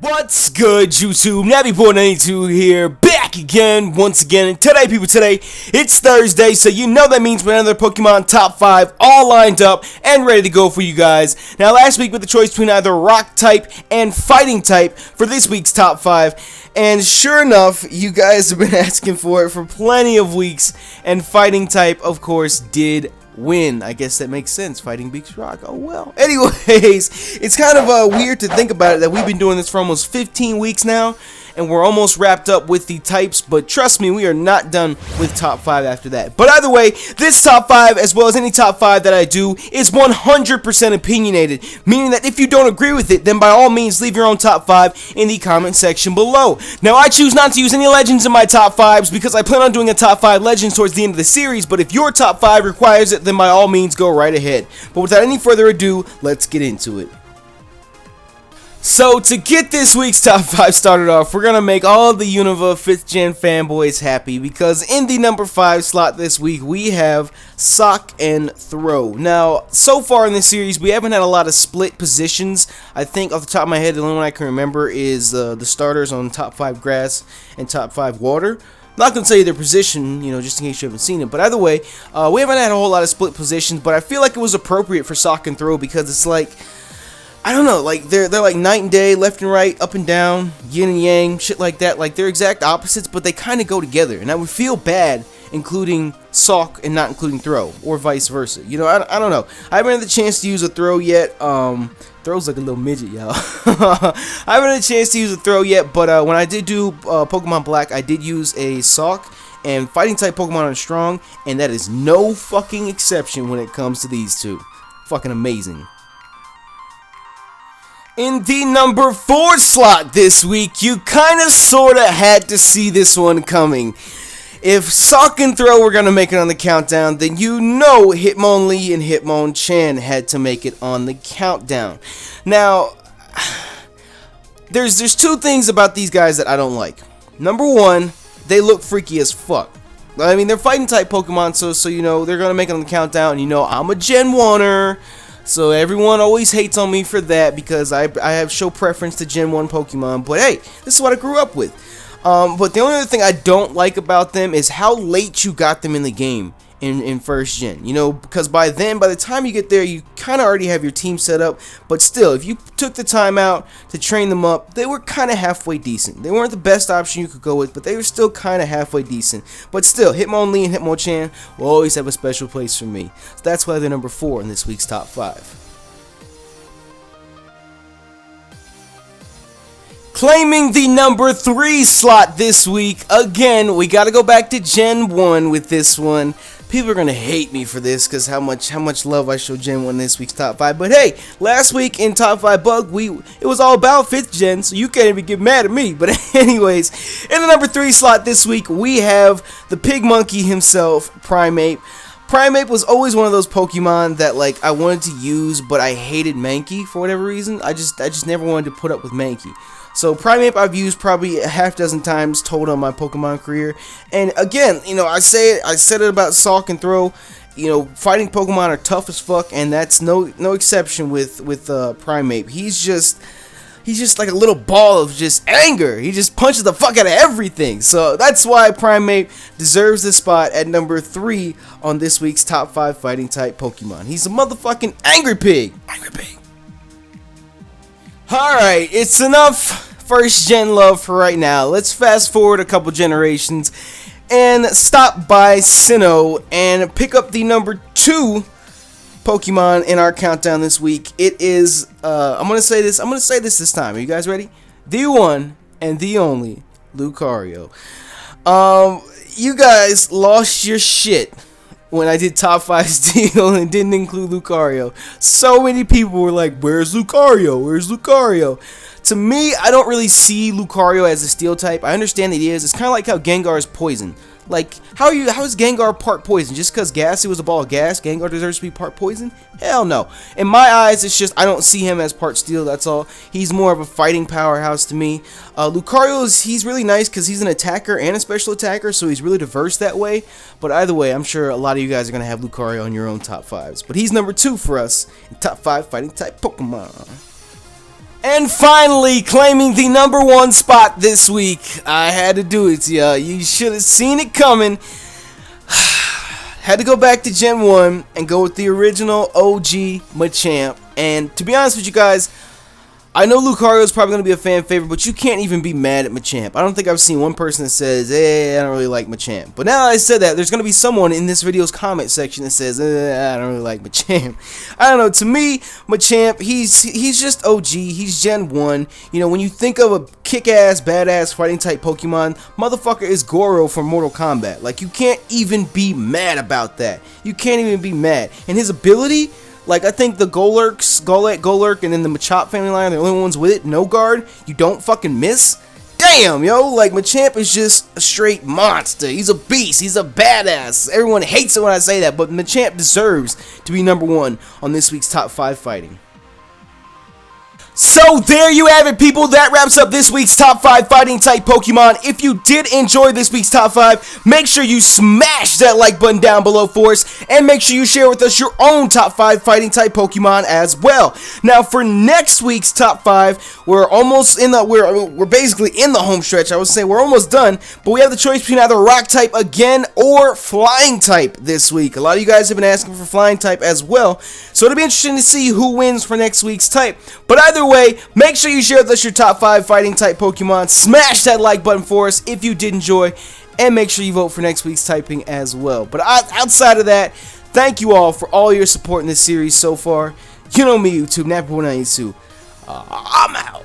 What's good, YouTube? Nappy92 here, back again, once again. And today, people, it's Thursday, so you know that means we have another Pokemon Top 5 all lined up and ready to go for you guys. Now, last week with the choice between either Rock type and Fighting type for this week's Top 5. And sure enough, you guys have been asking for it for plenty of weeks, and Fighting type, of course, did win. I guess that makes sense. Fighting beats rock. Oh well. Anyways, it's kind of weird to think about it that we've been doing this for almost 15 weeks now, and we're almost wrapped up with the types, but trust me, we are not done with top 5 after that. But either way, this top 5, as well as any top 5 that I do, is 100% opinionated, meaning that if you don't agree with it, then by all means leave your own top 5 in the comment section below. Now, I choose not to use any legends in my top 5s because I plan on doing a top 5 legends towards the end of the series, but if your top 5 requires it, then by all means go right ahead. But without any further ado, let's get into it. So, to get this week's top 5 started off, we're going to make all the Unova 5th Gen fanboys happy, because in the number 5 slot this week, we have Sock and Throw. Now, so far in this series, we haven't had a lot of split positions. I think off the top of my head, the only one I can remember is the starters on top 5 grass and top 5 water. I'm not going to tell you their position, just in case you haven't seen it. But either way, we haven't had a whole lot of split positions, but I feel like it was appropriate for Sock and Throw, because it's like, I don't know, like they're like night and day, left and right, up and down, yin and yang, shit like that. Like they're exact opposites, but they kind of go together. And I would feel bad including Sock and not including Throw, or vice versa. I don't know. I haven't had the chance to use a Throw yet. Throw's like a little midget, y'all. I haven't had a chance to use a Throw yet, but when I did do Pokemon Black, I did use a Sock and Fighting type Pokemon on Strong, and that is no fucking exception when it comes to these two. Fucking amazing. In the number 4 slot this week, you kinda sorta had to see this one coming. If Sock and Throw were gonna make it on the countdown, then you know Hitmonlee and Hitmonchan had to make it on the countdown. Now, there's two things about these guys that I don't like. Number 1, they look freaky as fuck. I mean, they're Fighting type Pokemon, so they're gonna make it on the countdown. I'm a Gen 1er. So everyone always hates on me for that because I have show preference to Gen 1 Pokemon. But hey, this is what I grew up with. But the only other thing I don't like about them is how late you got them in the game in first gen. Because by the time you get there, you kind of already have your team set up. But still, if you took the time out to train them up, they were kind of halfway decent. They weren't the best option you could go with, but they were still kind of halfway decent. But still, Hitmonlee and Hitmonchan will always have a special place for me. So that's why they're number 4 in this week's top 5. Claiming the number 3 slot this week, again, we gotta go back to Gen 1 with this one. People are gonna hate me for this because how much love I show Gen 1 this week's top 5. But hey, last week in top 5 bug, it was all about 5th gen, so you can't even get mad at me. But anyways, in the number 3 slot this week, we have the pig monkey himself, Primate. Primate was always one of those Pokemon that I wanted to use, but I hated Mankey for whatever reason. I just never wanted to put up with Mankey. So Primate I've used probably a half dozen times total on my Pokemon career. And again, I said it about Sock and Throw. Fighting Pokemon are tough as fuck, and that's no exception with Primate. He's just like a little ball of just anger. He just punches the fuck out of everything. So that's why Primate deserves this spot at number 3 on this week's top 5 fighting type Pokemon. He's a motherfucking angry pig. Angry pig. Alright, it's enough first gen love for right now. Let's fast forward a couple generations and stop by Sinnoh and pick up the number 2 Pokemon in our countdown this week. It is, I'm gonna say this time. Are you guys ready? The one and the only Lucario. You guys lost your shit when I did top 5 steel and didn't include Lucario. So many people were like, where's Lucario? Where's Lucario? To me, I don't really see Lucario as a steel type. I understand it is. It's kind of like how Gengar is poison. Like, how is Gengar part poison? Just because Gassy was a ball of gas, Gengar deserves to be part poison? Hell no. In my eyes, it's just, I don't see him as part steel, that's all. He's more of a fighting powerhouse to me. Lucario, he's really nice because he's an attacker and a special attacker, so he's really diverse that way. But either way, I'm sure a lot of you guys are going to have Lucario in your own top 5s. But he's number 2 for us in top 5 fighting type Pokemon. And finally, claiming the #1 spot this week. I had to do it, y'all. You should have seen it coming. Had to go back to Gen 1 and go with the original OG Machamp. And to be honest with you guys, I know Lucario is probably going to be a fan favorite, but you can't even be mad at Machamp. I don't think I've seen one person that says, I don't really like Machamp. But now that I said that, there's going to be someone in this video's comment section that says, I don't really like Machamp. I don't know, to me, Machamp, he's just OG, he's Gen 1. You know, when you think of a kick-ass, badass fighting-type Pokemon, motherfucker is Goro from Mortal Kombat. Like, you can't even be mad about that. You can't even be mad. And his ability... Like, I think the Golurk, and then the Machop family line are the only ones with it. No guard. You don't fucking miss. Damn, yo. Like, Machamp is just a straight monster. He's a beast. He's a badass. Everyone hates it when I say that, but Machamp deserves to be #1 on this week's Top 5 Fighting. So there you have it, people. That wraps up this week's Top 5 Fighting-Type Pokemon. If you did enjoy this week's Top 5, make sure you smash that like button down below for us, and make sure you share with us your own Top 5 Fighting-Type Pokemon as well. Now, for next week's Top 5, we're almost in the we're basically in the home stretch. I would say we're almost done, but we have the choice between either Rock type again or Flying type this week. A lot of you guys have been asking for Flying type as well, so it'll be interesting to see who wins for next week's type. But either way, make sure you share with us your top 5 fighting type Pokemon. Smash that like button for us if you did enjoy, and make sure you vote for next week's typing as well. But outside of that, thank you all for all your support in this series so far. You know me, YouTube, Nappy 192. I'm out.